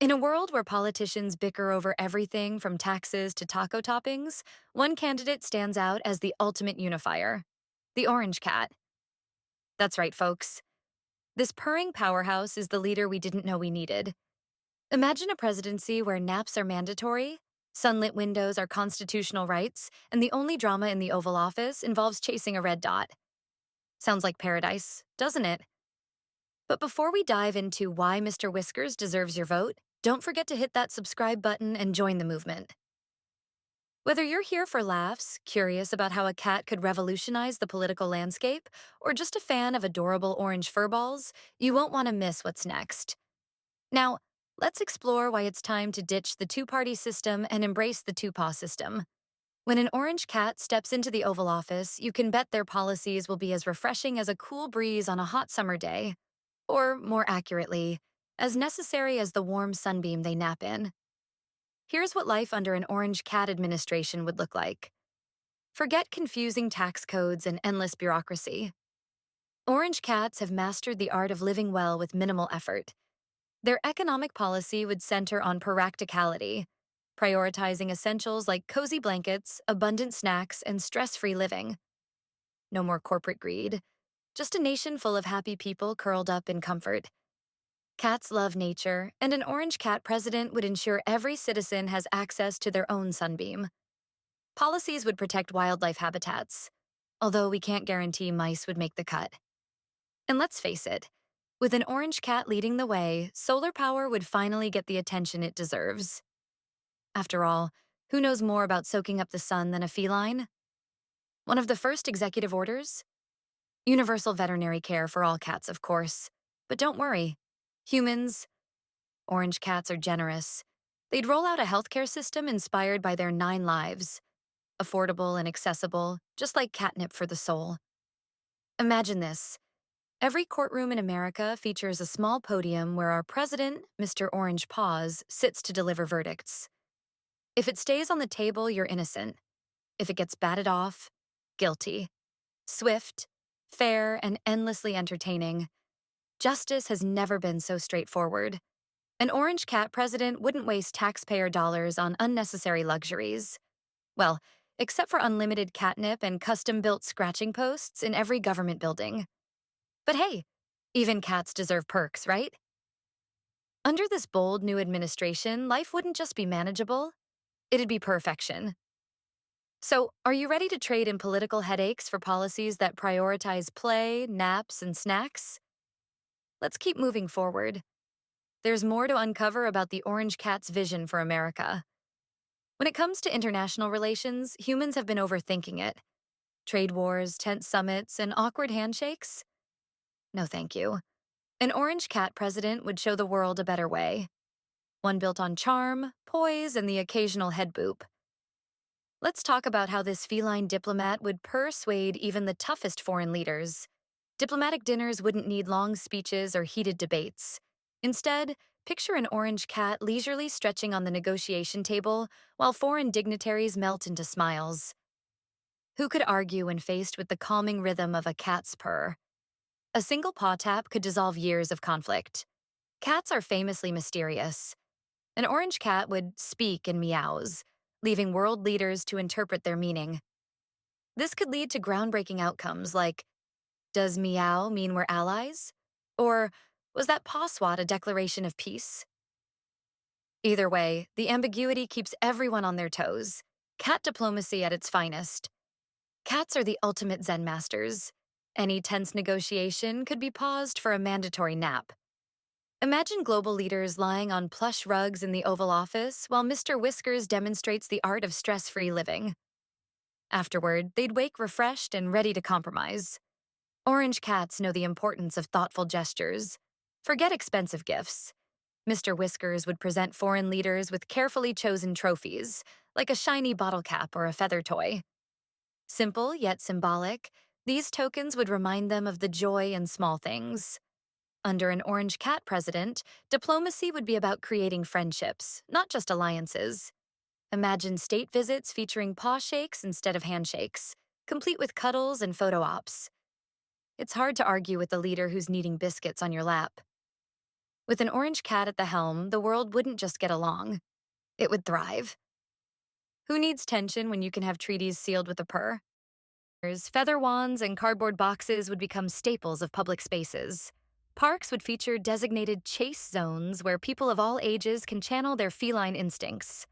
In a world where politicians bicker over everything from taxes to taco toppings, one candidate stands out as the ultimate unifier: the orange cat. That's right, folks. This purring powerhouse is the leader we didn't know we needed. Imagine a presidency where naps are mandatory, sunlit windows are constitutional rights, and the only drama in the Oval Office involves chasing a red dot. Sounds like paradise, doesn't it? But before we dive into why Mr. Whiskers deserves your vote, don't forget to hit that subscribe button and join the movement. Whether you're here for laughs, curious about how a cat could revolutionize the political landscape, or just a fan of adorable orange furballs, you won't want to miss what's next. Now, let's explore why it's time to ditch the two-party system and embrace the two-paw system. When an orange cat steps into the Oval Office, you can bet their policies will be as refreshing as a cool breeze on a hot summer day. Or, more accurately, as necessary as the warm sunbeam they nap in. Here's what life under an orange cat administration would look like. Forget confusing tax codes and endless bureaucracy. Orange cats have mastered the art of living well with minimal effort. Their economic policy would center on practicality, prioritizing essentials like cozy blankets, abundant snacks, and stress-free living. No more corporate greed, just a nation full of happy people curled up in comfort. Cats love nature, and an orange cat president would ensure every citizen has access to their own sunbeam. Policies would protect wildlife habitats, although we can't guarantee mice would make the cut. And let's face it, with an orange cat leading the way, solar power would finally get the attention it deserves. After all, who knows more about soaking up the sun than a feline? One of the first executive orders? Universal veterinary care for all cats, of course. But don't worry. Humans, orange cats are generous. They'd roll out a healthcare system inspired by their 9 lives. Affordable and accessible, just like catnip for the soul. Imagine this. Every courtroom in America features a small podium where our president, Mr. Orange Paws, sits to deliver verdicts. If it stays on the table, you're innocent. If it gets batted off, guilty. Swift, fair, and endlessly entertaining. Justice has never been so straightforward. An orange cat president wouldn't waste taxpayer dollars on unnecessary luxuries. Well, except for unlimited catnip and custom-built scratching posts in every government building. But hey, even cats deserve perks, right? Under this bold new administration, life wouldn't just be manageable, it'd be perfection. So, are you ready to trade in political headaches for policies that prioritize play, naps, and snacks? Let's keep moving forward. There's more to uncover about the orange cat's vision for America. When it comes to international relations, humans have been overthinking it. Trade wars, tense summits, and awkward handshakes? No thank you. An orange cat president would show the world a better way. One built on charm, poise, and the occasional head boop. Let's talk about how this feline diplomat would persuade even the toughest foreign leaders. Diplomatic dinners wouldn't need long speeches or heated debates. Instead, picture an orange cat leisurely stretching on the negotiation table while foreign dignitaries melt into smiles. Who could argue when faced with the calming rhythm of a cat's purr? A single paw tap could dissolve years of conflict. Cats are famously mysterious. An orange cat would speak in meows, leaving world leaders to interpret their meaning. This could lead to groundbreaking outcomes like, does meow mean we're allies? Or was that paw swat a declaration of peace? Either way, the ambiguity keeps everyone on their toes. Cat diplomacy at its finest. Cats are the ultimate Zen masters. Any tense negotiation could be paused for a mandatory nap. Imagine global leaders lying on plush rugs in the Oval Office while Mr. Whiskers demonstrates the art of stress-free living. Afterward, they'd wake refreshed and ready to compromise. Orange cats know the importance of thoughtful gestures. Forget expensive gifts. Mr. Whiskers would present foreign leaders with carefully chosen trophies, like a shiny bottle cap or a feather toy. Simple yet symbolic, these tokens would remind them of the joy in small things. Under an orange cat president, diplomacy would be about creating friendships, not just alliances. Imagine state visits featuring paw shakes instead of handshakes, complete with cuddles and photo ops. It's hard to argue with the leader who's kneading biscuits on your lap. With an orange cat at the helm, the world wouldn't just get along, it would thrive. Who needs tension when you can have treaties sealed with a purr? Feather wands and cardboard boxes would become staples of public spaces. Parks would feature designated chase zones where people of all ages can channel their feline instincts.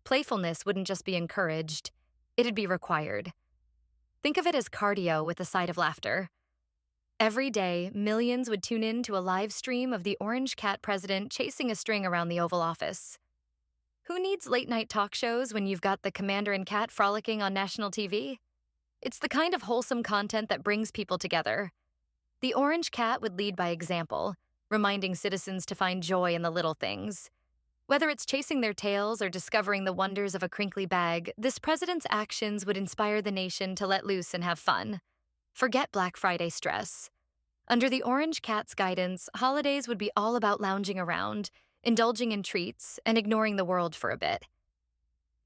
Playfulness wouldn't just be encouraged, it'd be required. Think of it as cardio with a side of laughter. Every day, millions would tune in to a live stream of the orange cat president chasing a string around the Oval Office. Who needs late-night talk shows when you've got the commander and cat frolicking on national TV? It's the kind of wholesome content that brings people together. The orange cat would lead by example, reminding citizens to find joy in the little things. Whether it's chasing their tails or discovering the wonders of a crinkly bag, this president's actions would inspire the nation to let loose and have fun. Forget Black Friday stress. Under the orange cat's guidance, holidays would be all about lounging around, indulging in treats, and ignoring the world for a bit.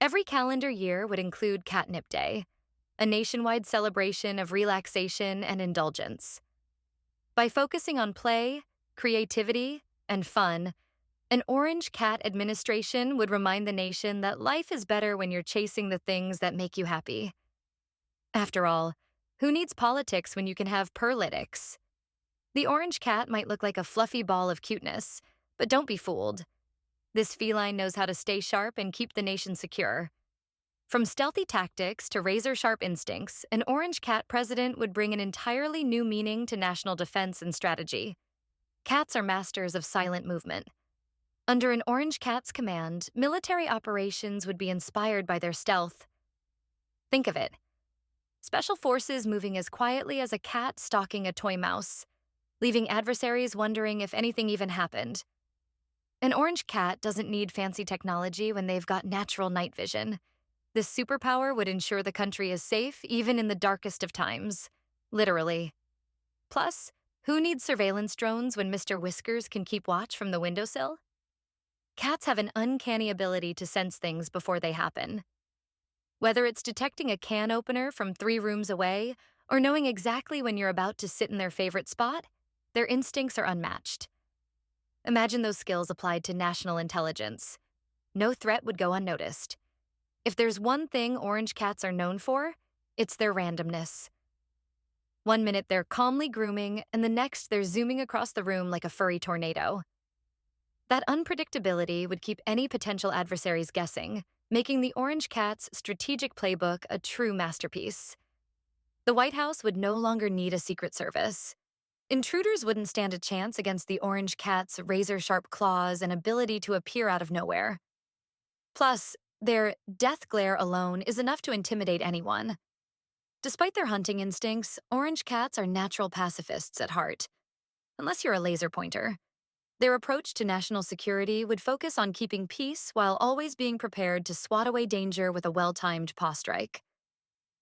Every calendar year would include Catnip Day, a nationwide celebration of relaxation and indulgence. By focusing on play, creativity, and fun, an orange cat administration would remind the nation that life is better when you're chasing the things that make you happy. After all, who needs politics when you can have purlytics? The orange cat might look like a fluffy ball of cuteness, but don't be fooled. This feline knows how to stay sharp and keep the nation secure. From stealthy tactics to razor-sharp instincts, an orange cat president would bring an entirely new meaning to national defense and strategy. Cats are masters of silent movement. Under an orange cat's command, military operations would be inspired by their stealth. Think of it. Special forces moving as quietly as a cat stalking a toy mouse, leaving adversaries wondering if anything even happened. An orange cat doesn't need fancy technology when they've got natural night vision. This superpower would ensure the country is safe even in the darkest of times. Literally. Plus, who needs surveillance drones when Mr. Whiskers can keep watch from the windowsill? Cats have an uncanny ability to sense things before they happen. Whether it's detecting a can opener from 3 rooms away or knowing exactly when you're about to sit in their favorite spot, their instincts are unmatched. Imagine those skills applied to national intelligence. No threat would go unnoticed. If there's one thing orange cats are known for, it's their randomness. One minute they're calmly grooming, and the next they're zooming across the room like a furry tornado. That unpredictability would keep any potential adversaries guessing, making the orange cat's strategic playbook a true masterpiece. The White House would no longer need a Secret Service. Intruders wouldn't stand a chance against the orange cat's razor-sharp claws and ability to appear out of nowhere. Plus, their death glare alone is enough to intimidate anyone. Despite their hunting instincts, orange cats are natural pacifists at heart. Unless you're a laser pointer. Their approach to national security would focus on keeping peace while always being prepared to swat away danger with a well-timed paw strike.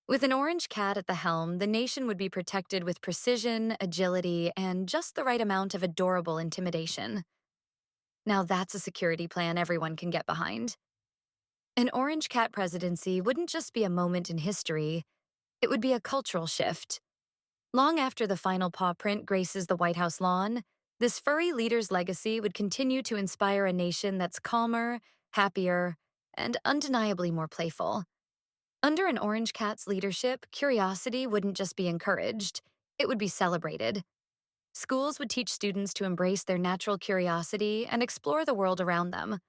With an orange cat at the helm, the nation would be protected with precision, agility, and just the right amount of adorable intimidation. Now that's a security plan everyone can get behind. An orange cat presidency wouldn't just be a moment in history, it would be a cultural shift. Long after the final paw print graces the White House lawn, this furry leader's legacy would continue to inspire a nation that's calmer, happier, and undeniably more playful. Under an orange cat's leadership, curiosity wouldn't just be encouraged, it would be celebrated. Schools would teach students to embrace their natural curiosity and explore the world around them.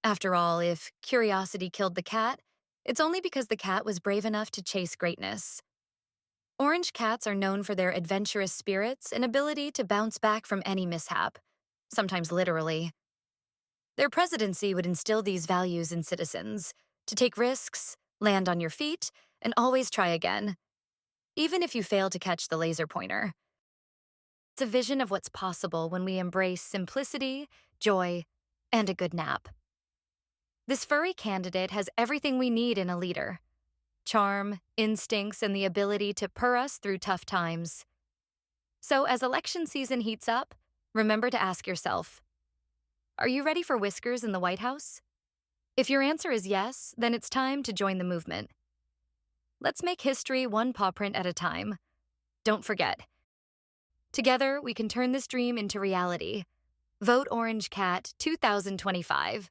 After all, if curiosity killed the cat, it's only because the cat was brave enough to chase greatness. Orange cats are known for their adventurous spirits and ability to bounce back from any mishap, sometimes literally. Their presidency would instill these values in citizens, to take risks, land on your feet, and always try again, even if you fail to catch the laser pointer. It's a vision of what's possible when we embrace simplicity, joy, and a good nap. This furry candidate has everything we need in a leader: charm, instincts, and the ability to purr us through tough times. So as election season heats up, remember to ask yourself, are you ready for whiskers in the White House? If your answer is yes, then it's time to join the movement. Let's make history one paw print at a time. Don't forget, together we can turn this dream into reality. Vote Orange Cat 2025.